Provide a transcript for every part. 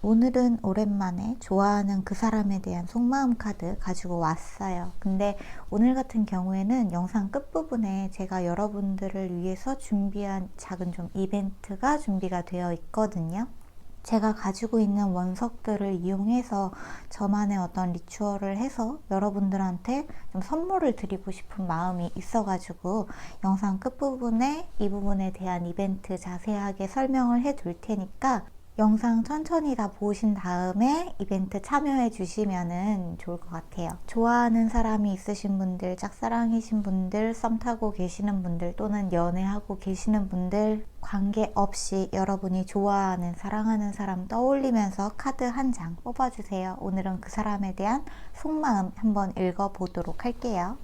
오늘은 오랜만에 좋아하는 그 사람에 대한 속마음 카드 가지고 왔어요. 근데 오늘 같은 경우에는 영상 끝부분에 제가 여러분들을 위해서 준비한 작은 좀 이벤트가 준비가 되어 있거든요. 제가 가지고 있는 원석들을 이용해서 저만의 어떤 리추얼을 해서 여러분들한테 좀 선물을 드리고 싶은 마음이 있어가지고 영상 끝부분에 이 부분에 대한 이벤트 자세하게 설명을 해 둘 테니까 영상 천천히 다 보신 다음에 이벤트 참여해 주시면 좋을 것 같아요. 좋아하는 사람이 있으신 분들, 짝사랑이신 분들, 썸 타고 계시는 분들 또는 연애하고 계시는 분들 관계없이 여러분이 좋아하는, 사랑하는 사람 떠올리면서 카드 한 장 뽑아주세요. 오늘은 그 사람에 대한 속마음 한번 읽어보도록 할게요.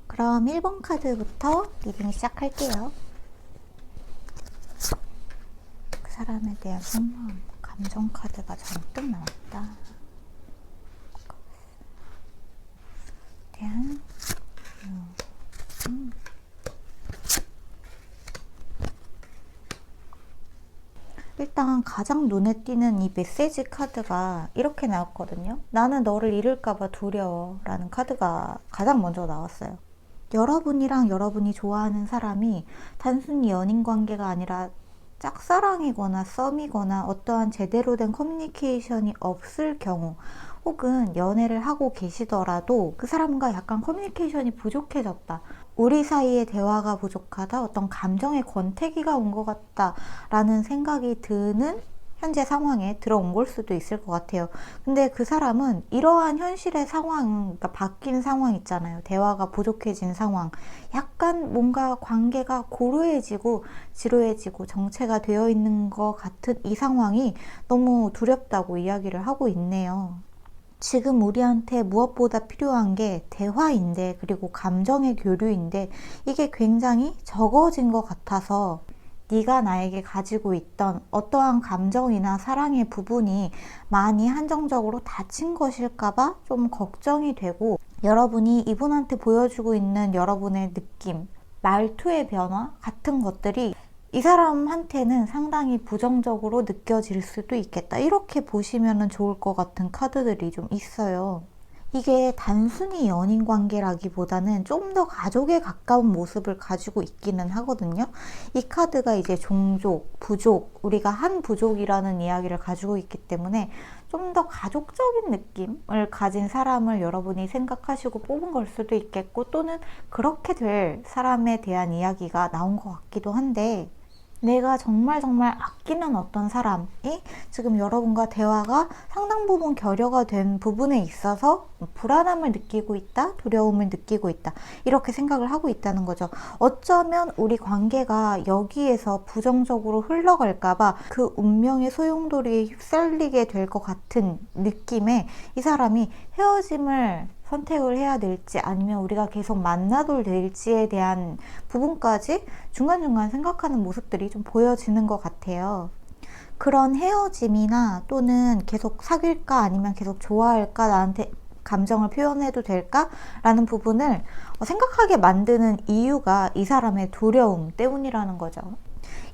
그럼 1번 카드부터 리딩 시작할게요. 그 사람에 대한 속마음, 감정 카드가 잔뜩 나왔다. 대한 일단 가장 눈에 띄는 이 메시지 카드가 이렇게 나왔거든요. 나는 너를 잃을까봐 두려워 라는 카드가 가장 먼저 나왔어요. 여러분이랑 여러분이 좋아하는 사람이 단순히 연인 관계가 아니라 짝사랑이거나 썸이거나 어떠한 제대로 된 커뮤니케이션이 없을 경우, 혹은 연애를 하고 계시더라도 그 사람과 약간 커뮤니케이션이 부족해졌다, 우리 사이의 대화가 부족하다, 어떤 감정의 권태기가 온 것 같다 라는 생각이 드는 현재 상황에 들어온 걸 수도 있을 것 같아요. 근데 그 사람은 이러한 현실의 상황, 그러니까 바뀐 상황 있잖아요. 대화가 부족해진 상황, 약간 뭔가 관계가 고루해지고 지루해지고 정체가 되어 있는 것 같은 이 상황이 너무 두렵다고 이야기를 하고 있네요. 지금 우리한테 무엇보다 필요한 게 대화인데, 그리고 감정의 교류인데 이게 굉장히 적어진 것 같아서 네가 나에게 가지고 있던 어떠한 감정이나 사랑의 부분이 많이 한정적으로 닫힌 것일까봐 좀 걱정이 되고, 여러분이 이분한테 보여주고 있는 여러분의 느낌, 말투의 변화 같은 것들이 이 사람한테는 상당히 부정적으로 느껴질 수도 있겠다, 이렇게 보시면 좋을 것 같은 카드들이 좀 있어요. 이게 단순히 연인 관계라기보다는 좀 더 가족에 가까운 모습을 가지고 있기는 하거든요. 이 카드가 이제 종족, 부족, 우리가 한 부족이라는 이야기를 가지고 있기 때문에 좀 더 가족적인 느낌을 가진 사람을 여러분이 생각하시고 뽑은 걸 수도 있겠고, 또는 그렇게 될 사람에 대한 이야기가 나온 것 같기도 한데, 내가 정말 아끼는 어떤 사람이 지금 여러분과 대화가 상당 부분 결여가 된 부분에 있어서 불안함을 느끼고 있다, 두려움을 느끼고 있다, 이렇게 생각을 하고 있다는 거죠. 어쩌면 우리 관계가 여기에서 부정적으로 흘러갈까봐 그 운명의 소용돌이에 휩쓸리게 될 것 같은 느낌에 이 사람이 헤어짐을 선택을 해야 될지 아니면 우리가 계속 만나도 될지에 대한 부분까지 중간중간 생각하는 모습들이 좀 보여지는 것 같아요. 그런 헤어짐이나 또는 계속 사귈까 아니면 계속 좋아할까, 나한테 감정을 표현해도 될까 라는 부분을 생각하게 만드는 이유가 이 사람의 두려움 때문이라는 거죠.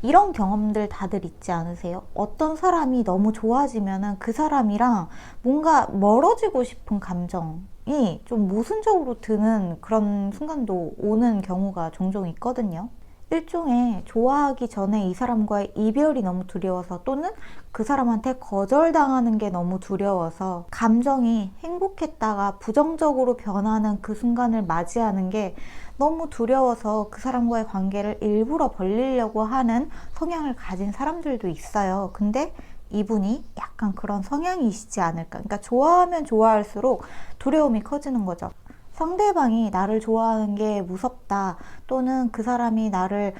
이런 경험들 다들 있지 않으세요? 어떤 사람이 너무 좋아지면 그 사람이랑 뭔가 멀어지고 싶은 감정이 좀 모순적으로 드는 그런 순간도 오는 경우가 종종 있거든요. 일종의 좋아하기 전에 이 사람과의 이별이 너무 두려워서, 또는 그 사람한테 거절당하는 게 너무 두려워서 감정이 행복했다가 부정적으로 변하는 그 순간을 맞이하는 게 너무 두려워서 그 사람과의 관계를 일부러 벌리려고 하는 성향을 가진 사람들도 있어요. 근데 이분이 약간 그런 성향이시지 않을까. 그러니까 좋아하면 좋아할수록 두려움이 커지는 거죠. 상대방이 나를 좋아하는 게 무섭다, 또는 그 사람이 나를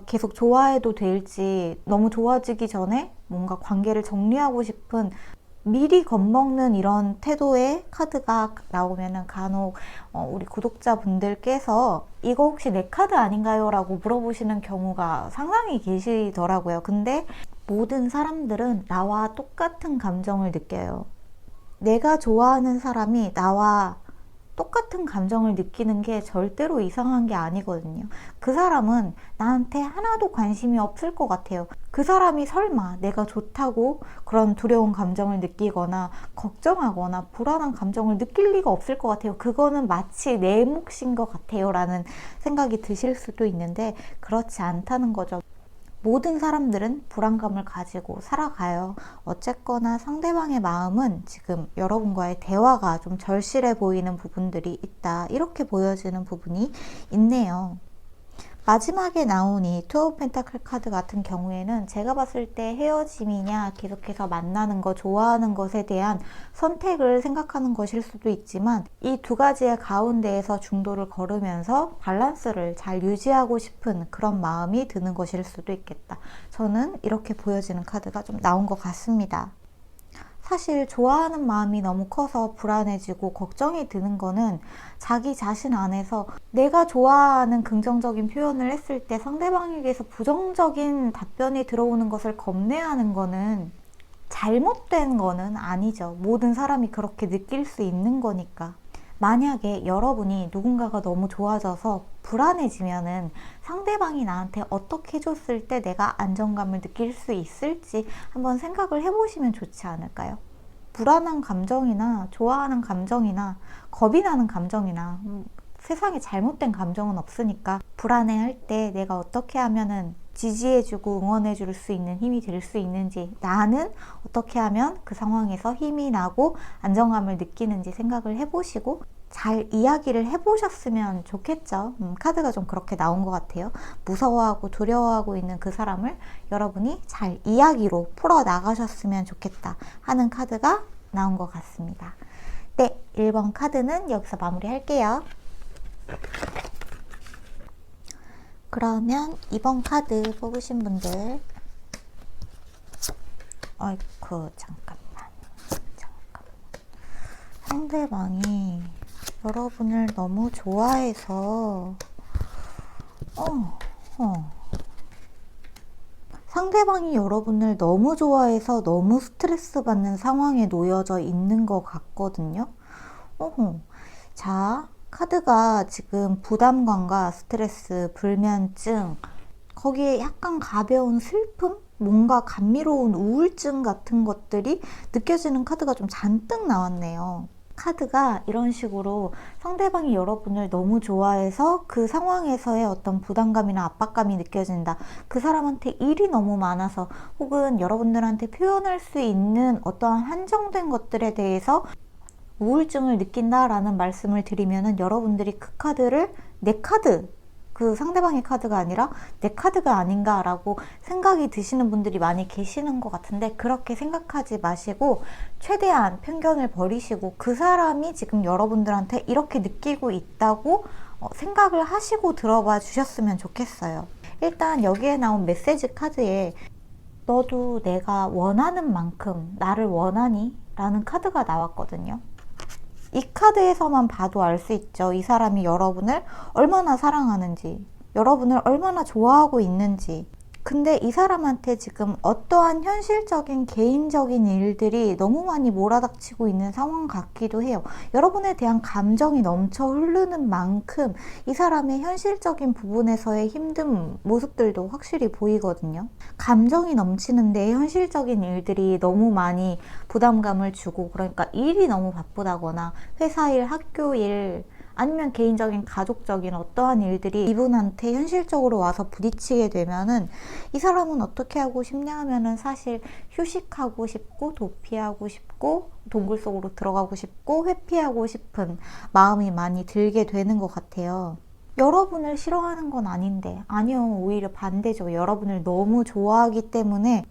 계속 좋아해도 될지, 너무 좋아지기 전에 뭔가 관계를 정리하고 싶은 미리 겁먹는 이런 태도의 카드가 나오면은 간혹 우리 구독자분들께서 이거 혹시 내 카드 아닌가요? 라고 물어보시는 경우가 상당히 계시더라고요. 근데 모든 사람들은 나와 똑같은 감정을 느껴요. 내가 좋아하는 사람이 나와 똑같은 감정을 느끼는 게 절대로 이상한 게 아니거든요. 그 사람은 나한테 하나도 관심이 없을 것 같아요. 그 사람이 설마 내가 좋다고 그런 두려운 감정을 느끼거나 걱정하거나 불안한 감정을 느낄 리가 없을 것 같아요. 그거는 마치 내 몫인 것 같아요 라는 생각이 드실 수도 있는데 그렇지 않다는 거죠. 모든 사람들은 불안감을 가지고 살아가요. 어쨌거나 상대방의 마음은 지금 여러분과의 대화가 좀 절실해 보이는 부분들이 있다. 이렇게 보여지는 부분이 있네요. 마지막에 나온 이 투 오브 펜타클 카드 같은 경우에는 제가 봤을 때 헤어짐이냐 계속해서 만나는 거 좋아하는 것에 대한 선택을 생각하는 것일 수도 있지만 이 두 가지의 가운데에서 중도를 걸으면서 밸런스를 잘 유지하고 싶은 그런 마음이 드는 것일 수도 있겠다. 저는 이렇게 보여지는 카드가 좀 나온 것 같습니다. 사실 좋아하는 마음이 너무 커서 불안해지고 걱정이 드는 거는 자기 자신 안에서 내가 좋아하는 긍정적인 표현을 했을 때 상대방에게서 부정적인 답변이 들어오는 것을 겁내하는 거는 잘못된 거는 아니죠. 모든 사람이 그렇게 느낄 수 있는 거니까. 만약에 여러분이 누군가가 너무 좋아져서 불안해지면은 상대방이 나한테 어떻게 해줬을 때 내가 안정감을 느낄 수 있을지 한번 생각을 해보시면 좋지 않을까요? 불안한 감정이나 좋아하는 감정이나 겁이 나는 감정이나 세상에 잘못된 감정은 없으니까 불안해할 때 내가 어떻게 하면은 지지해주고 응원해줄 수 있는 힘이 될 수 있는지, 나는 어떻게 하면 그 상황에서 힘이 나고 안정감을 느끼는지 생각을 해보시고 잘 이야기를 해보셨으면 좋겠죠. 카드가 좀 그렇게 나온 것 같아요. 무서워하고 두려워하고 있는 그 사람을 여러분이 잘 이야기로 풀어나가셨으면 좋겠다 하는 카드가 나온 것 같습니다. 네, 1번 카드는 여기서 마무리할게요. 그러면 2번 카드 뽑으신 분들, 아이쿠 잠깐만. 상대방이 여러분을 너무 좋아해서 상대방이 여러분을 너무 좋아해서 너무 스트레스 받는 상황에 놓여져 있는 것 같거든요. 자, 카드가 지금 부담감과 스트레스, 불면증, 거기에 약간 가벼운 슬픔? 뭔가 감미로운 우울증 같은 것들이 느껴지는 카드가 좀 잔뜩 나왔네요. 카드가 이런 식으로 상대방이 여러분을 너무 좋아해서 그 상황에서의 어떤 부담감이나 압박감이 느껴진다. 그 사람한테 일이 너무 많아서 혹은 여러분들한테 표현할 수 있는 어떠한 한정된 것들에 대해서 우울증을 느낀다라는 말씀을 드리면은 여러분들이 그 카드를 내 카드, 그 상대방의 카드가 아니라 내 카드가 아닌가라고 생각이 드시는 분들이 많이 계시는 것 같은데 그렇게 생각하지 마시고 최대한 편견을 버리시고 그 사람이 지금 여러분들한테 이렇게 느끼고 있다고 생각을 하시고 들어봐 주셨으면 좋겠어요. 일단 여기에 나온 메시지 카드에 너도 내가 원하는 만큼 나를 원하니? 라는 카드가 나왔거든요. 이 카드에서만 봐도 알 수 있죠. 이 사람이 여러분을 얼마나 사랑하는지, 여러분을 얼마나 좋아하고 있는지. 근데 이 사람한테 지금 어떠한 현실적인 개인적인 일들이 너무 많이 몰아닥치고 있는 상황 같기도 해요. 여러분에 대한 감정이 넘쳐 흐르는 만큼 이 사람의 현실적인 부분에서의 힘든 모습들도 확실히 보이거든요. 감정이 넘치는데 현실적인 일들이 너무 많이 부담감을 주고, 그러니까 일이 너무 바쁘다거나 회사 일, 학교 일, 아니면 개인적인 가족적인 어떠한 일들이 이분한테 현실적으로 와서 부딪히게 되면은 이 사람은 어떻게 하고 싶냐 하면은 사실 휴식하고 싶고 도피하고 싶고 동굴 속으로 들어가고 싶고 회피하고 싶은 마음이 많이 들게 되는 것 같아요. 여러분을 싫어하는 건 아닌데, 아니요, 오히려 반대죠. 여러분을 너무 좋아하기 때문에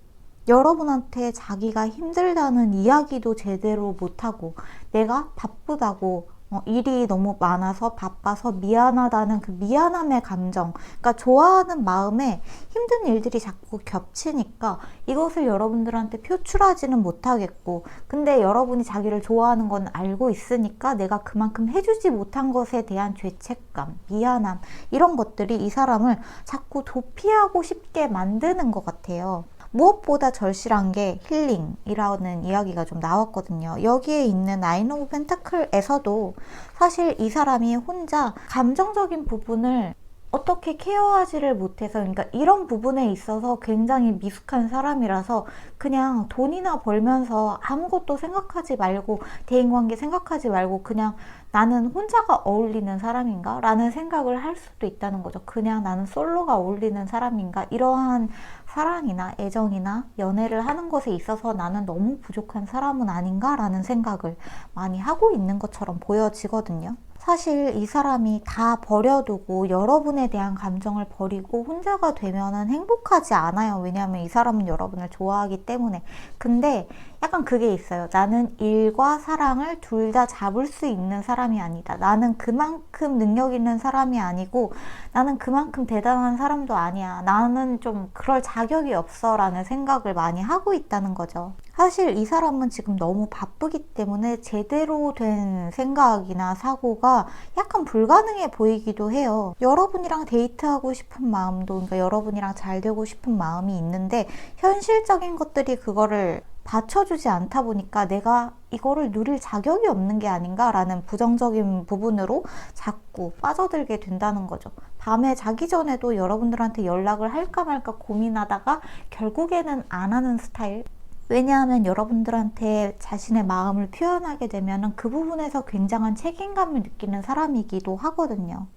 여러분한테 자기가 힘들다는 이야기도 제대로 못하고 내가 바쁘다고 일이 너무 많아서 바빠서 미안하다는 그 미안함의 감정, 그러니까 좋아하는 마음에 힘든 일들이 자꾸 겹치니까 이것을 여러분들한테 표출하지는 못하겠고, 근데 여러분이 자기를 좋아하는 건 알고 있으니까 내가 그만큼 해주지 못한 것에 대한 죄책감, 미안함, 이런 것들이 이 사람을 자꾸 도피하고 싶게 만드는 것 같아요. 무엇보다 절실한 게 힐링이라는 이야기가 좀 나왔거든요. 여기에 있는 나인 오브 펜타클에서도 사실 이 사람이 혼자 감정적인 부분을 어떻게 케어하지를 못해서, 그러니까 이런 부분에 있어서 굉장히 미숙한 사람이라서 그냥 돈이나 벌면서 아무것도 생각하지 말고, 대인관계 생각하지 말고 그냥 나는 혼자가 어울리는 사람인가? 라는 생각을 할 수도 있다는 거죠. 그냥 나는 솔로가 어울리는 사람인가? 이러한 사랑이나 애정이나 연애를 하는 것에 있어서 나는 너무 부족한 사람은 아닌가? 라는 생각을 많이 하고 있는 것처럼 보여지거든요. 사실 이 사람이 다 버려두고 여러분에 대한 감정을 버리고 혼자가 되면은 행복하지 않아요. 왜냐하면 이 사람은 여러분을 좋아하기 때문에. 근데 약간 그게 있어요. 나는 일과 사랑을 둘 다 잡을 수 있는 사람이 아니다. 나는 그만큼 능력 있는 사람이 아니고, 나는 그만큼 대단한 사람도 아니야. 나는 좀 그럴 자격이 없어 라는 생각을 많이 하고 있다는 거죠. 사실 이 사람은 지금 너무 바쁘기 때문에 제대로 된 생각이나 사고가 약간 불가능해 보이기도 해요. 여러분이랑 데이트하고 싶은 마음도, 그러니까 여러분이랑 잘 되고 싶은 마음이 있는데 현실적인 것들이 그거를 받쳐주지 않다 보니까 내가 이거를 누릴 자격이 없는 게 아닌가라는 부정적인 부분으로 자꾸 빠져들게 된다는 거죠. 밤에 자기 전에도 여러분들한테 연락을 할까 말까 고민하다가 결국에는 안 하는 스타일. 왜냐하면 여러분들한테 자신의 마음을 표현하게 되면 그 부분에서 굉장한 책임감을 느끼는 사람이기도 하거든요.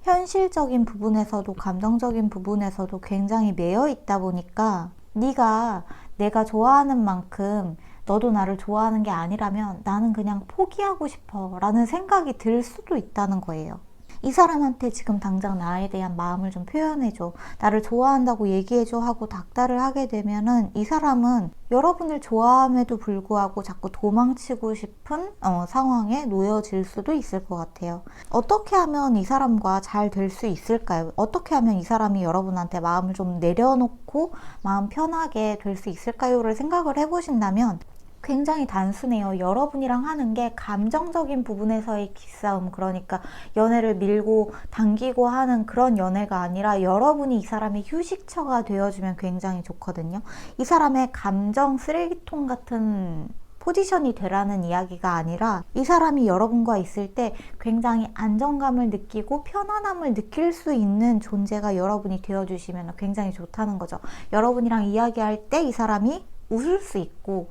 현실적인 부분에서도 감정적인 부분에서도 굉장히 매여 있다 보니까 네가 내가 좋아하는 만큼 너도 나를 좋아하는 게 아니라면 나는 그냥 포기하고 싶어 라는 생각이 들 수도 있다는 거예요. 이 사람한테 지금 당장 나에 대한 마음을 좀 표현해줘, 나를 좋아한다고 얘기해줘 하고 닥달을 하게 되면은 이 사람은 여러분을 좋아함에도 불구하고 자꾸 도망치고 싶은 상황에 놓여질 수도 있을 것 같아요. 어떻게 하면 이 사람과 잘 될 수 있을까요? 어떻게 하면 이 사람이 여러분한테 마음을 좀 내려놓고 마음 편하게 될 수 있을까요?를 생각을 해보신다면 굉장히 단순해요. 여러분이랑 하는 게 감정적인 부분에서의 기싸움, 그러니까 연애를 밀고 당기고 하는 그런 연애가 아니라 여러분이 이 사람의 휴식처가 되어주면 굉장히 좋거든요. 이 사람의 감정 쓰레기통 같은 포지션이 되라는 이야기가 아니라 이 사람이 여러분과 있을 때 굉장히 안정감을 느끼고 편안함을 느낄 수 있는 존재가 여러분이 되어주시면 굉장히 좋다는 거죠. 여러분이랑 이야기할 때 이 사람이 웃을 수 있고,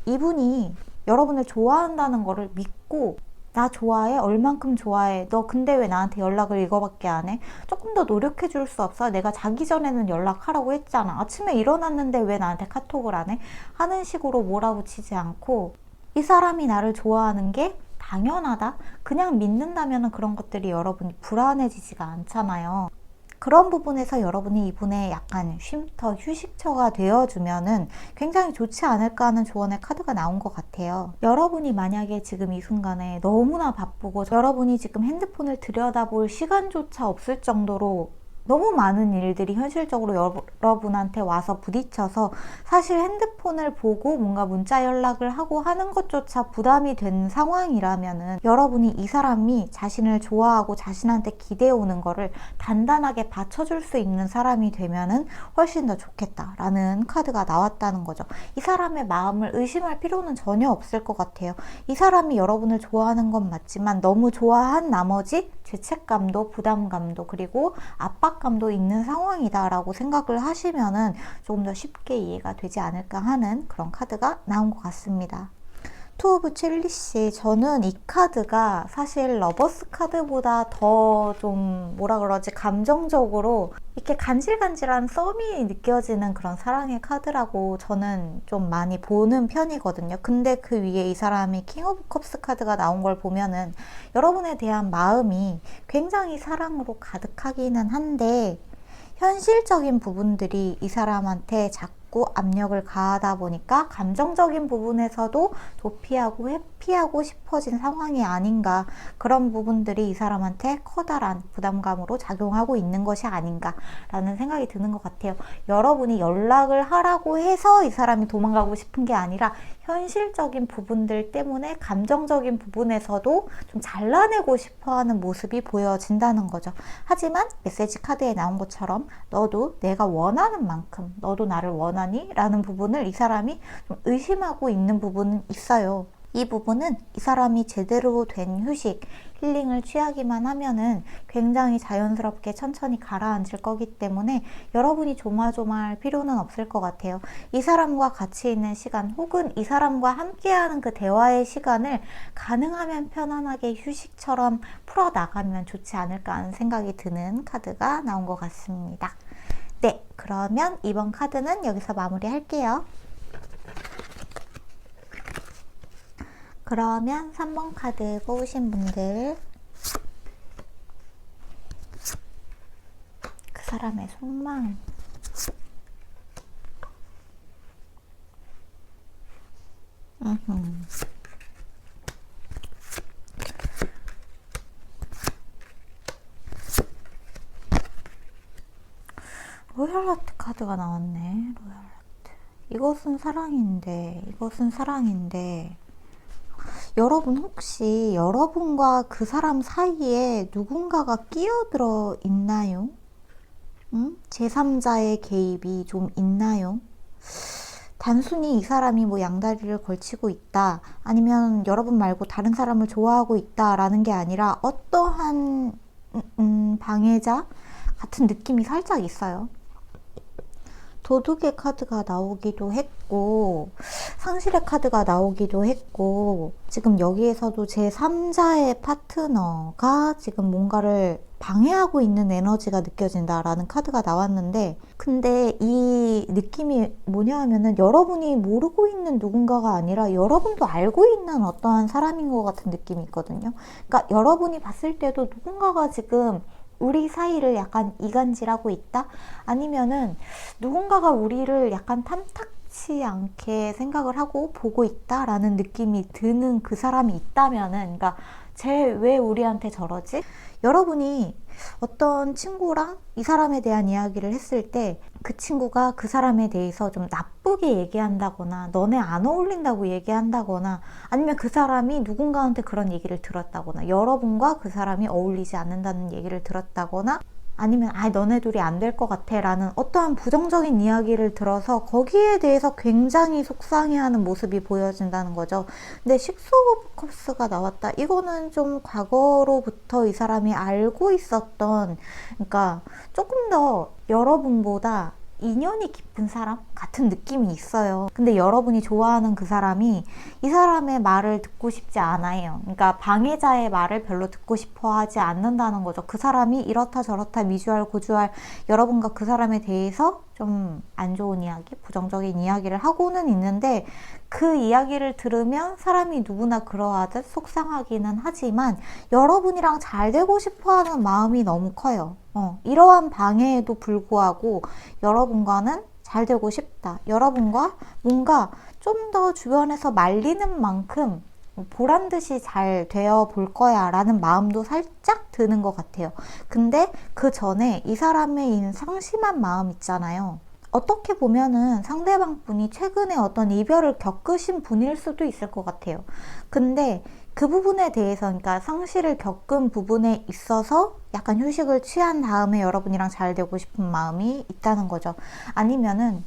이분이 여러분을 좋아한다는 거를 믿고 나 좋아해? 얼만큼 좋아해? 너 근데 왜 나한테 연락을 이거밖에 안 해? 조금 더 노력해 줄 수 없어? 내가 자기 전에는 연락하라고 했잖아. 아침에 일어났는데 왜 나한테 카톡을 안 해? 하는 식으로 몰아붙이지 않고 이 사람이 나를 좋아하는 게 당연하다? 그냥 믿는다면 그런 것들이 여러분이 불안해지지가 않잖아요. 그런 부분에서 여러분이 이분의 약간 쉼터, 휴식처가 되어주면은 굉장히 좋지 않을까 하는 조언의 카드가 나온 것 같아요. 여러분이 만약에 지금 이 순간에 너무나 바쁘고 여러분이 지금 핸드폰을 들여다볼 시간조차 없을 정도로 너무 많은 일들이 현실적으로 여러분한테 와서 부딪혀서 사실 핸드폰을 보고 뭔가 문자 연락을 하고 하는 것조차 부담이 된 상황이라면은 여러분이 이 사람이 자신을 좋아하고 자신한테 기대어 오는 거를 단단하게 받쳐줄 수 있는 사람이 되면은 훨씬 더 좋겠다라는 카드가 나왔다는 거죠. 이 사람의 마음을 의심할 필요는 전혀 없을 것 같아요. 이 사람이 여러분을 좋아하는 건 맞지만 너무 좋아한 나머지 죄책감도 부담감도 그리고 압박감도 있는 상황이다 라고 생각을 하시면은 조금 더 쉽게 이해가 되지 않을까 하는 그런 카드가 나온 것 같습니다. 투 오브 첼리시, 저는 이 카드가 사실 러버스 카드보다 더 좀 뭐라 그러지, 감정적으로 이렇게 간질간질한 썸이 느껴지는 그런 사랑의 카드라고 저는 좀 많이 보는 편이거든요. 근데 그 위에 이 사람이 킹 오브 컵스 카드가 나온 걸 보면은 여러분에 대한 마음이 굉장히 사랑으로 가득하기는 한데 현실적인 부분들이 이 사람한테 자꾸 자꾸 압력을 가하다 보니까 감정적인 부분에서도 도피하고 회피하고 싶어진 상황이 아닌가, 그런 부분들이 이 사람한테 커다란 부담감으로 작용하고 있는 것이 아닌가라는 생각이 드는 것 같아요. 여러분이 연락을 하라고 해서 이 사람이 도망가고 싶은 게 아니라 현실적인 부분들 때문에 감정적인 부분에서도 좀 잘라내고 싶어하는 모습이 보여진다는 거죠. 하지만 메시지 카드에 나온 것처럼 너도 내가 원하는 만큼 너도 나를 원하니? 라는 부분을 이 사람이 좀 의심하고 있는 부분은 있어요. 이 부분은 이 사람이 제대로 된 휴식, 힐링을 취하기만 하면은 굉장히 자연스럽게 천천히 가라앉을 거기 때문에 여러분이 조마조마할 필요는 없을 것 같아요. 이 사람과 같이 있는 시간 혹은 이 사람과 함께하는 그 대화의 시간을 가능하면 편안하게 휴식처럼 풀어나가면 좋지 않을까 하는 생각이 드는 카드가 나온 것 같습니다. 네, 그러면 이번 카드는 여기서 마무리할게요. 그러면 3번 카드 뽑으신 분들, 그 사람의 속마음. 로얄 하트 카드가 나왔네. 로얄 하트. 이것은 사랑인데 여러분 혹시 여러분과 그 사람 사이에 누군가가 끼어들어 있나요? 제3자의 개입이 좀 있나요? 단순히 이 사람이 뭐 양다리를 걸치고 있다, 아니면 여러분 말고 다른 사람을 좋아하고 있다라는 게 아니라 어떠한 방해자 같은 느낌이 살짝 있어요. 도둑의 카드가 나오기도 했고 상실의 카드가 나오기도 했고, 지금 여기에서도 제3자의 파트너가 지금 뭔가를 방해하고 있는 에너지가 느껴진다라는 카드가 나왔는데, 근데 이 느낌이 뭐냐 하면은 여러분이 모르고 있는 누군가가 아니라 여러분도 알고 있는 어떠한 사람인 것 같은 느낌이 있거든요. 그러니까 여러분이 봤을 때도 누군가가 지금 우리 사이를 약간 이간질하고 있다? 아니면은 누군가가 우리를 약간 탐탁치 않게 생각을 하고 보고 있다라는 느낌이 드는 그 사람이 있다면은, 그러니까 쟤 왜 우리한테 저러지? 여러분이 어떤 친구랑 이 사람에 대한 이야기를 했을 때 그 친구가 그 사람에 대해서 좀 나쁘게 얘기한다거나 너네 안 어울린다고 얘기한다거나, 아니면 그 사람이 누군가한테 그런 얘기를 들었다거나, 여러분과 그 사람이 어울리지 않는다는 얘기를 들었다거나, 아니면 너네 둘이 안 될 것 같아 라는 어떠한 부정적인 이야기를 들어서 거기에 대해서 굉장히 속상해하는 모습이 보여진다는 거죠. 근데 식스 오브 컵스가 나왔다. 이거는 좀 과거로부터 이 사람이 알고 있었던, 그러니까 조금 더 여러분보다 인연이 깊은 사람 같은 느낌이 있어요. 근데 여러분이 좋아하는 그 사람이 이 사람의 말을 듣고 싶지 않아요. 그러니까 방해자의 말을 별로 듣고 싶어 하지 않는다는 거죠. 그 사람이 이렇다 저렇다 미주알 고주알 여러분과 그 사람에 대해서 좀 안 좋은 이야기, 부정적인 이야기를 하고는 있는데, 그 이야기를 들으면 사람이 누구나 그러하듯 속상하기는 하지만 여러분이랑 잘 되고 싶어 하는 마음이 너무 커요. 이러한 방해에도 불구하고 여러분과는 잘 되고 싶다, 여러분과 뭔가 좀 더 주변에서 말리는 만큼 보란 듯이 잘 되어 볼 거야 라는 마음도 살짝 드는 것 같아요. 근데 그 전에 이 사람의 이 상심한 마음 있잖아요. 어떻게 보면은 상대방 분이 최근에 어떤 이별을 겪으신 분일 수도 있을 것 같아요. 근데 그 부분에 대해서, 그러니까 상실을 겪은 부분에 있어서 약간 휴식을 취한 다음에 여러분이랑 잘 되고 싶은 마음이 있다는 거죠. 아니면은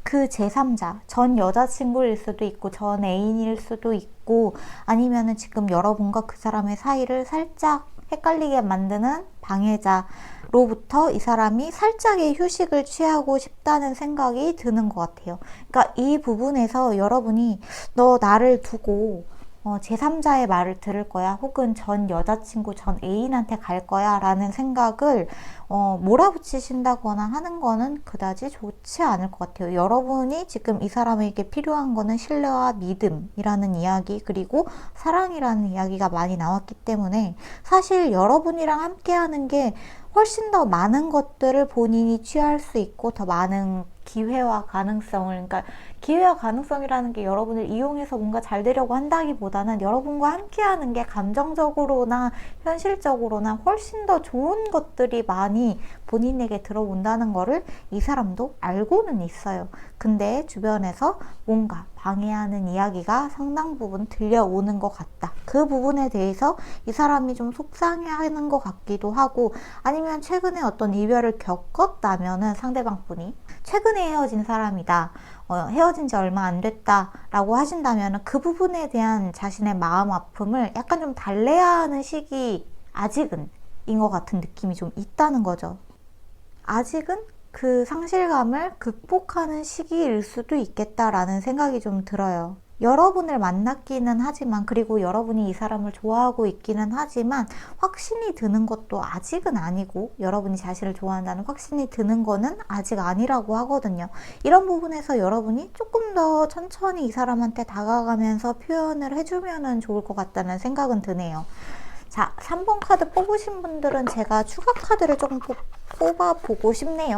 그 제3자, 전 여자친구일 수도 있고 전 애인일 수도 있고, 아니면은 지금 여러분과 그 사람의 사이를 살짝 헷갈리게 만드는 방해자로부터 이 사람이 살짝의 휴식을 취하고 싶다는 생각이 드는 것 같아요. 그러니까 이 부분에서 여러분이 너 나를 두고 제3자의 말을 들을 거야, 혹은 전 여자친구, 전 애인한테 갈 거야 라는 생각을 몰아붙이신다거나 하는 거는 그다지 좋지 않을 것 같아요. 여러분이 지금 이 사람에게 필요한 거는 신뢰와 믿음이라는 이야기, 그리고 사랑이라는 이야기가 많이 나왔기 때문에 사실 여러분이랑 함께 하는 게 훨씬 더 많은 것들을 본인이 취할 수 있고 더 많은 기회와 가능성을, 그러니까 기회와 가능성이라는 게 여러분을 이용해서 뭔가 잘 되려고 한다기보다는 여러분과 함께하는 게 감정적으로나 현실적으로나 훨씬 더 좋은 것들이 많이 본인에게 들어온다는 거를 이 사람도 알고는 있어요. 근데 주변에서 뭔가 방해하는 이야기가 상당 부분 들려오는 것 같다. 그 부분에 대해서 이 사람이 좀 속상해하는 것 같기도 하고, 아니면 최근에 어떤 이별을 겪었다면은 상대방 분이 최근에 헤어진 사람이다, 헤어진 지 얼마 안 됐다 라고 하신다면 그 부분에 대한 자신의 마음 아픔을 약간 좀 달래야 하는 시기, 아직은 인 것 같은 느낌이 좀 있다는 거죠. 아직은 그 상실감을 극복하는 시기일 수도 있겠다라는 생각이 좀 들어요. 여러분을 만났기는 하지만, 그리고 여러분이 이 사람을 좋아하고 있기는 하지만 확신이 드는 것도 아직은 아니고, 여러분이 자신을 좋아한다는 확신이 드는 거는 아직 아니라고 하거든요. 이런 부분에서 여러분이 조금 더 천천히 이 사람한테 다가가면서 표현을 해주면 좋을 것 같다는 생각은 드네요. 자, 3번 카드 뽑으신 분들은 제가 추가 카드를 조금 뽑아보고 싶네요.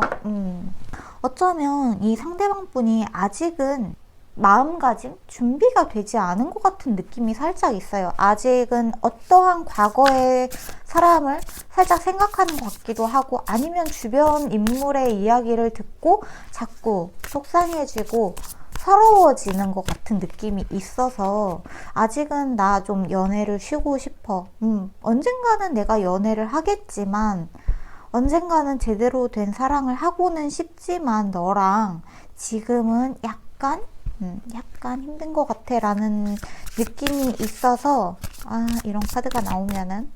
어쩌면 이 상대방 분이 아직은 마음가짐, 준비가 되지 않은 것 같은 느낌이 살짝 있어요. 아직은 어떠한 과거의 사람을 살짝 생각하는 것 같기도 하고, 아니면 주변 인물의 이야기를 듣고 자꾸 속상해지고 서러워지는 것 같은 느낌이 있어서, 아직은 나 좀 연애를 쉬고 싶어. 언젠가는 내가 연애를 하겠지만, 언젠가는 제대로 된 사랑을 하고는 싶지만 너랑 지금은 약간 힘든 것 같아 라는 느낌이 있어서, 이런 카드가 나오면은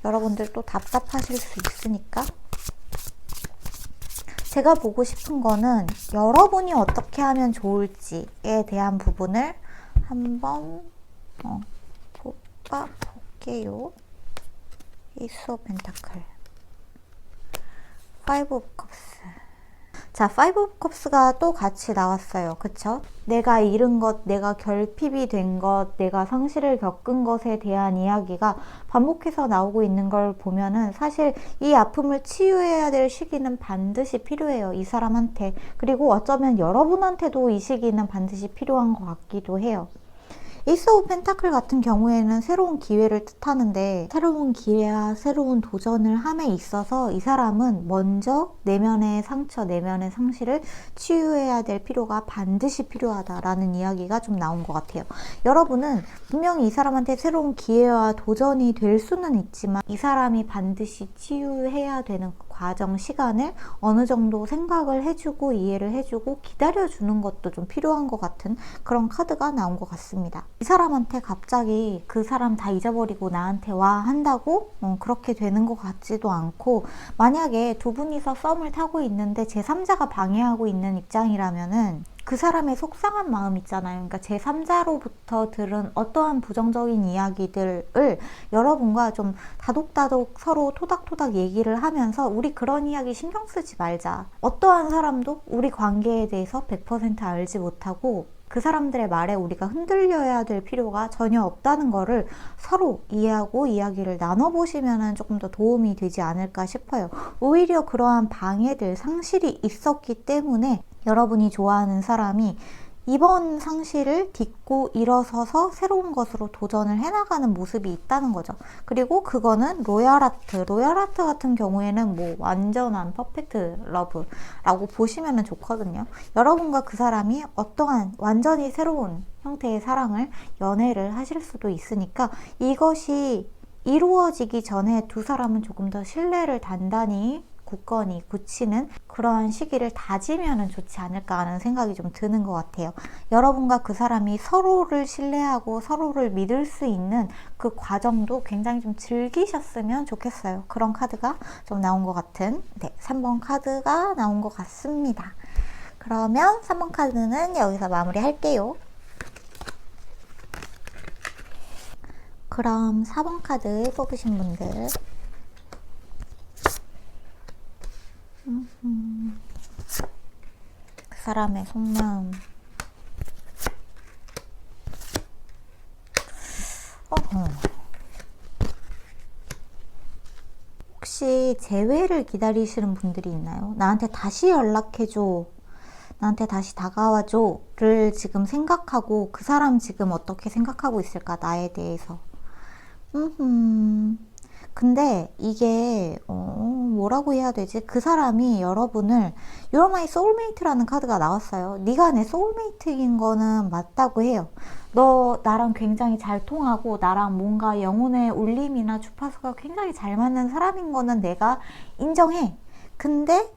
여러분들 또 답답하실 수 있으니까 제가 보고 싶은 거는 여러분이 어떻게 하면 좋을지에 대한 부분을 한번 뽑아볼게요. 에이스 오브 펜타클, 파이브 오브 컵스. 자, 파이브 오브 컵스가 또 같이 나왔어요. 그쵸? 내가 잃은 것, 내가 결핍이 된 것, 내가 상실을 겪은 것에 대한 이야기가 반복해서 나오고 있는 걸 보면은 사실 이 아픔을 치유해야 될 시기는 반드시 필요해요. 이 사람한테. 그리고 어쩌면 여러분한테도 이 시기는 반드시 필요한 것 같기도 해요. 에이스 오브 펜타클 같은 경우에는 새로운 기회를 뜻하는데, 새로운 기회와 새로운 도전을 함에 있어서 이 사람은 먼저 내면의 상처, 내면의 상실을 치유해야 될 필요가 반드시 필요하다라는 이야기가 좀 나온 것 같아요. 여러분은 분명히 이 사람한테 새로운 기회와 도전이 될 수는 있지만, 이 사람이 반드시 치유해야 되는 과정, 시간을 어느 정도 생각을 해주고 이해를 해주고 기다려주는 것도 좀 필요한 것 같은 그런 카드가 나온 것 같습니다. 이 사람한테 갑자기 그 사람 다 잊어버리고 나한테 와 한다고 그렇게 되는 것 같지도 않고, 만약에 두 분이서 썸을 타고 있는데 제3자가 방해하고 있는 입장이라면은 그 사람의 속상한 마음 있잖아요. 그러니까 제3자로부터 들은 어떠한 부정적인 이야기들을 여러분과 좀 다독다독 서로 토닥토닥 얘기를 하면서, 우리 그런 이야기 신경 쓰지 말자. 어떠한 사람도 우리 관계에 대해서 100% 알지 못하고 그 사람들의 말에 우리가 흔들려야 될 필요가 전혀 없다는 거를 서로 이해하고 이야기를 나눠보시면 조금 더 도움이 되지 않을까 싶어요. 오히려 그러한 방해들, 상실이 있었기 때문에 여러분이 좋아하는 사람이 이번 상실을 딛고 일어서서 새로운 것으로 도전을 해나가는 모습이 있다는 거죠. 그리고 그거는 로얄하트 같은 경우에는 뭐 완전한 퍼펙트 러브라고 보시면 좋거든요. 여러분과 그 사람이 어떠한 완전히 새로운 형태의 사랑을, 연애를 하실 수도 있으니까, 이것이 이루어지기 전에 두 사람은 조금 더 신뢰를 단단히 굳건히 굳히는 그러한 시기를 다지면 좋지 않을까 하는 생각이 좀 드는 것 같아요. 여러분과 그 사람이 서로를 신뢰하고 서로를 믿을 수 있는 그 과정도 굉장히 좀 즐기셨으면 좋겠어요. 그런 카드가 좀 나온 것 같은 3번 카드가 나온 것 같습니다. 그러면 3번 카드는 여기서 마무리할게요. 그럼 4번 카드 뽑으신 분들, 그 사람의 속마음. 혹시 재회를 기다리시는 분들이 있나요? 나한테 다시 연락해줘. 나한테 다시 다가와줘를 지금 생각하고 그 사람 지금 어떻게 생각하고 있을까, 나에 대해서. 근데 이게 뭐라고 해야 되지? 그 사람이 여러분을 You're my soulmate라는 카드가 나왔어요. 네가 내 soulmate인 거는 맞다고 해요. 너 나랑 굉장히 잘 통하고 나랑 뭔가 영혼의 울림이나 주파수가 굉장히 잘 맞는 사람인 거는 내가 인정해. 근데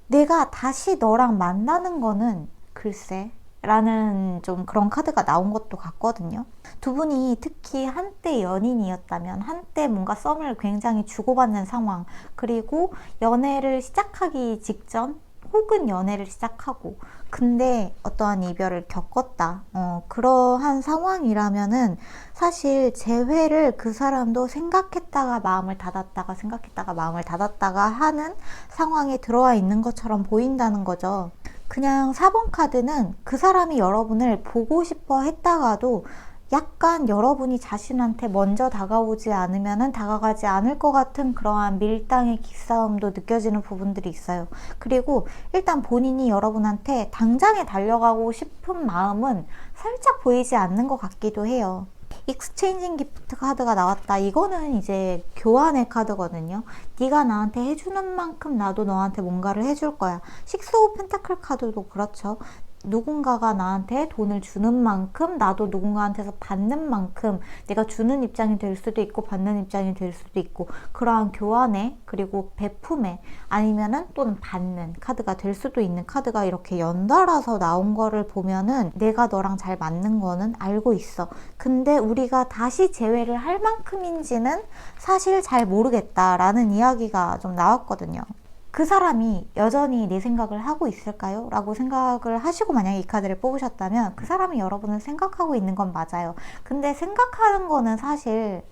내가 다시 너랑 만나는 거는 글쎄 라는 좀 그런 카드가 나온 것도 같거든요. 두 분이 특히 한때 연인이었다면, 한때 뭔가 썸을 굉장히 주고받는 상황, 그리고 연애를 시작하기 직전 혹은 연애를 시작하고 근데 어떠한 이별을 겪었다, 그러한 상황이라면은 사실 재회를 그 사람도 생각했다가 마음을 닫았다가 생각했다가 마음을 닫았다가 하는 상황에 들어와 있는 것처럼 보인다는 거죠. 그냥 4번 카드는 그 사람이 여러분을 보고 싶어 했다가도 약간 여러분이 자신한테 먼저 다가오지 않으면 다가가지 않을 것 같은 그러한 밀당의 기싸움도 느껴지는 부분들이 있어요. 그리고 일단 본인이 여러분한테 당장에 달려가고 싶은 마음은 살짝 보이지 않는 것 같기도 해요. 익스체인징 기프트 카드가 나왔다. 이거는 이제 교환의 카드거든요. 네가 나한테 해주는 만큼 나도 너한테 뭔가를 해줄 거야. 식스 오브 펜타클 카드도 그렇죠. 누군가가 나한테 돈을 주는 만큼 나도 누군가한테서 받는 만큼 내가 주는 입장이 될 수도 있고 받는 입장이 될 수도 있고, 그러한 교환의 그리고 베품의 아니면은 또는 받는 카드가 될 수도 있는 카드가 이렇게 연달아서 나온 거를 보면은 내가 너랑 잘 맞는 거는 알고 있어. 근데 우리가 다시 재회를 할 만큼인지는 사실 잘 모르겠다라는 이야기가 좀 나왔거든요. 그 사람이 여전히 내 생각을 하고 있을까요? 라고 생각을 하시고 만약에 이 카드를 뽑으셨다면 그 사람이 여러분을 생각하고 있는 건 맞아요. 근데 생각하는 거는 사실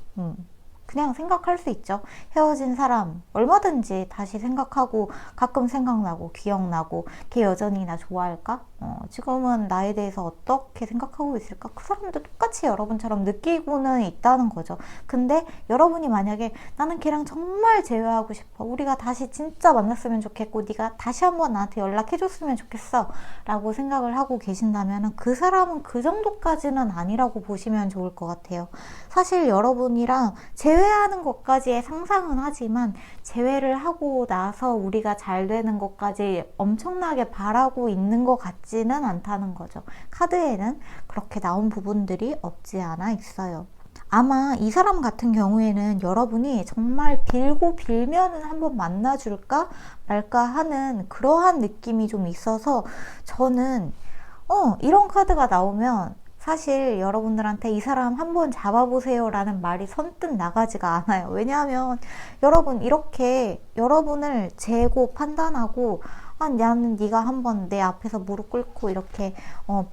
그냥 생각할 수 있죠. 헤어진 사람 얼마든지 다시 생각하고 가끔 생각나고 기억나고 걔 여전히 나 좋아할까? 지금은 나에 대해서 어떻게 생각하고 있을까? 그 사람도 똑같이 여러분처럼 느끼고는 있다는 거죠. 근데 여러분이 만약에 나는 걔랑 정말 재회하고 싶어, 우리가 다시 진짜 만났으면 좋겠고 네가 다시 한번 나한테 연락해줬으면 좋겠어 라고 생각을 하고 계신다면 그 사람은 그 정도까지는 아니라고 보시면 좋을 것 같아요. 사실 여러분이랑 재회하는 것까지의 상상은 하지만 재회를 하고 나서 우리가 잘 되는 것까지 엄청나게 바라고 있는 것 같지는 않다는 거죠. 카드에는 그렇게 나온 부분들이 없지 않아 있어요. 아마 이 사람 같은 경우에는 여러분이 정말 빌고 빌면은 한번 만나줄까 말까 하는 그러한 느낌이 좀 있어서 저는 이런 카드가 나오면 사실 여러분들한테 이 사람 한번 잡아보세요 라는 말이 선뜻 나가지가 않아요. 왜냐하면 여러분 이렇게 여러분을 재고 판단하고 나는 네가 한번 내 앞에서 무릎 꿇고 이렇게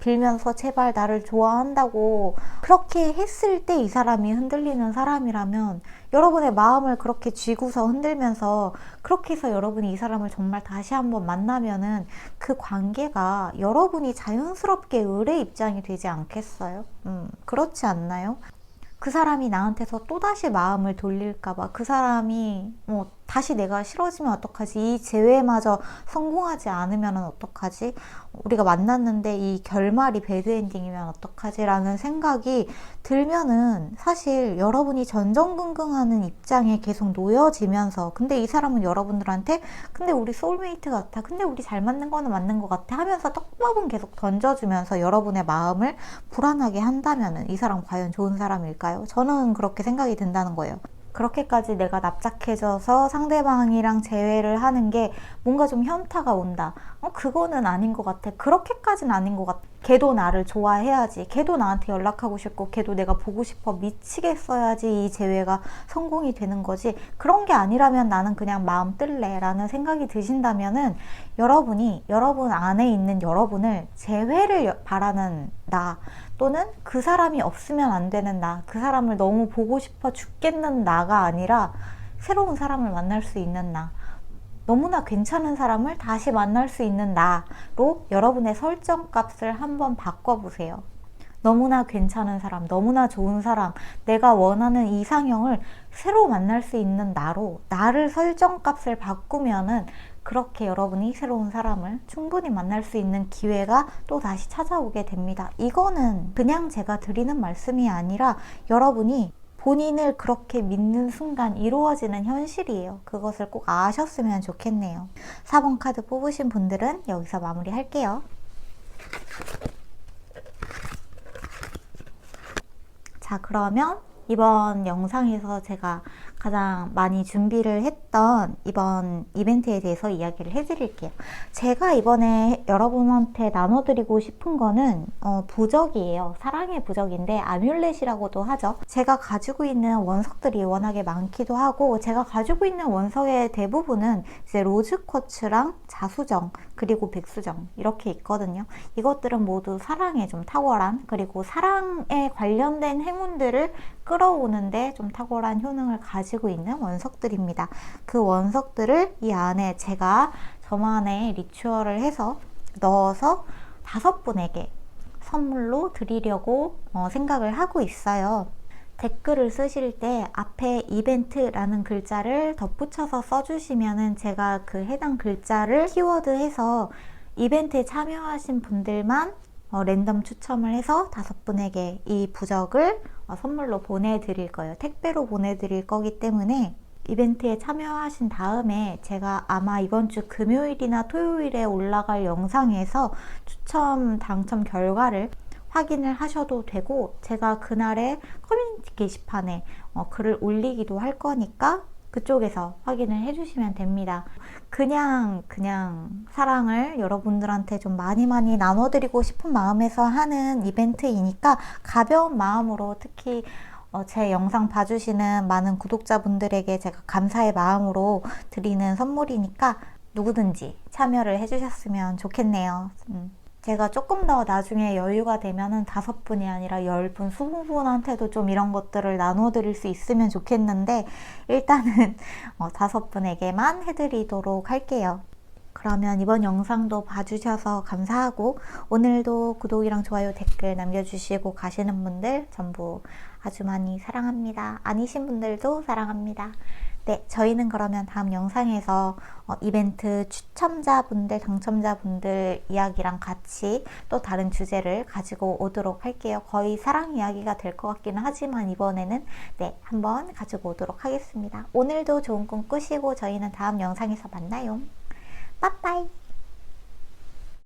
빌면서 제발 나를 좋아한다고 그렇게 했을 때 이 사람이 흔들리는 사람이라면 여러분의 마음을 그렇게 쥐고서 흔들면서 그렇게 해서 여러분이 이 사람을 정말 다시 한번 만나면은 그 관계가 여러분이 자연스럽게 을의 입장이 되지 않겠어요? 그렇지 않나요? 그 사람이 나한테서 또다시 마음을 돌릴까봐, 그 사람이 다시 내가 싫어지면 어떡하지, 이 재회마저 성공하지 않으면 어떡하지, 우리가 만났는데 이 결말이 배드엔딩이면 어떡하지 라는 생각이 들면은 사실 여러분이 전전긍긍하는 입장에 계속 놓여지면서, 근데 이 사람은 여러분들한테 근데 우리 소울메이트 같아, 근데 우리 잘 맞는 거는 맞는 것 같아 하면서 떡밥은 계속 던져주면서 여러분의 마음을 불안하게 한다면은 이 사람 과연 좋은 사람일까요? 저는 그렇게 생각이 든다는 거예요. 그렇게까지 내가 납작해져서 상대방이랑 재회를 하는 게 뭔가 좀 현타가 온다. 그거는 아닌 것 같아. 그렇게까지는 아닌 것 같아. 걔도 나를 좋아해야지. 걔도 나한테 연락하고 싶고 걔도 내가 보고 싶어 미치겠어야지 이 재회가 성공이 되는 거지. 그런 게 아니라면 나는 그냥 마음 뜰래 라는 생각이 드신다면은 여러분이 여러분 안에 있는 여러분을 재회를 바라는 나, 또는 그 사람이 없으면 안 되는 나, 그 사람을 너무 보고 싶어 죽겠는 나가 아니라 새로운 사람을 만날 수 있는 나, 너무나 괜찮은 사람을 다시 만날 수 있는 나로 여러분의 설정값을 한번 바꿔보세요. 너무나 괜찮은 사람, 너무나 좋은 사람, 내가 원하는 이상형을 새로 만날 수 있는 나로 나를 설정값을 바꾸면은 그렇게 여러분이 새로운 사람을 충분히 만날 수 있는 기회가 또 다시 찾아오게 됩니다. 이거는 그냥 제가 드리는 말씀이 아니라 여러분이 본인을 그렇게 믿는 순간 이루어지는 현실이에요. 그것을 꼭 아셨으면 좋겠네요. 4번 카드 뽑으신 분들은 여기서 마무리할게요. 자, 그러면 이번 영상에서 제가 가장 많이 준비를 했던 이번 이벤트에 대해서 이야기를 해드릴게요. 제가 이번에 여러분한테 나눠드리고 싶은 거는 부적이에요. 사랑의 부적인데 아뮬렛이라고도 하죠. 제가 가지고 있는 원석들이 워낙에 많기도 하고, 제가 가지고 있는 원석의 대부분은 이제 로즈쿼츠랑 자수정 그리고 백수정 이렇게 있거든요. 이것들은 모두 사랑에 좀 탁월한, 그리고 사랑에 관련된 행운들을 끌어오는데 좀 탁월한 효능을 가지고 있는 원석들입니다. 그 원석들을 이 안에 제가 저만의 리추얼을 해서 넣어서 5분에게 선물로 드리려고 생각을 하고 있어요. 댓글을 쓰실 때 앞에 이벤트라는 글자를 덧붙여서 써주시면은 제가 그 해당 글자를 키워드해서 이벤트에 참여하신 분들만 랜덤 추첨을 해서 5분에게 이 부적을 선물로 보내드릴 거예요. 택배로 보내드릴 거기 때문에 이벤트에 참여하신 다음에 제가 아마 이번 주 금요일이나 토요일에 올라갈 영상에서 추첨 당첨 결과를 확인을 하셔도 되고, 제가 그날의 커뮤니티 게시판에 글을 올리기도 할 거니까 그쪽에서 확인을 해주시면 됩니다. 그냥 사랑을 여러분들한테 좀 많이 나눠드리고 싶은 마음에서 하는 이벤트이니까 가벼운 마음으로, 특히 제 영상 봐주시는 많은 구독자분들에게 제가 감사의 마음으로 드리는 선물이니까 누구든지 참여를 해주셨으면 좋겠네요. 제가 조금 더 나중에 여유가 되면은 5분이 아니라 10분, 20분한테도 좀 이런 것들을 나눠 드릴 수 있으면 좋겠는데, 일단은 5분에게만 해드리도록 할게요. 그러면 이번 영상도 봐주셔서 감사하고, 오늘도 구독이랑 좋아요, 댓글 남겨주시고 가시는 분들 전부 아주 많이 사랑합니다. 아니신 분들도 사랑합니다. 네, 저희는 그러면 다음 영상에서 이벤트 추첨자분들, 당첨자분들 이야기랑 같이 또 다른 주제를 가지고 오도록 할게요. 거의 사랑 이야기가 될 것 같기는 하지만 이번에는 한번 가지고 오도록 하겠습니다. 오늘도 좋은 꿈 꾸시고 저희는 다음 영상에서 만나요. 빠빠이.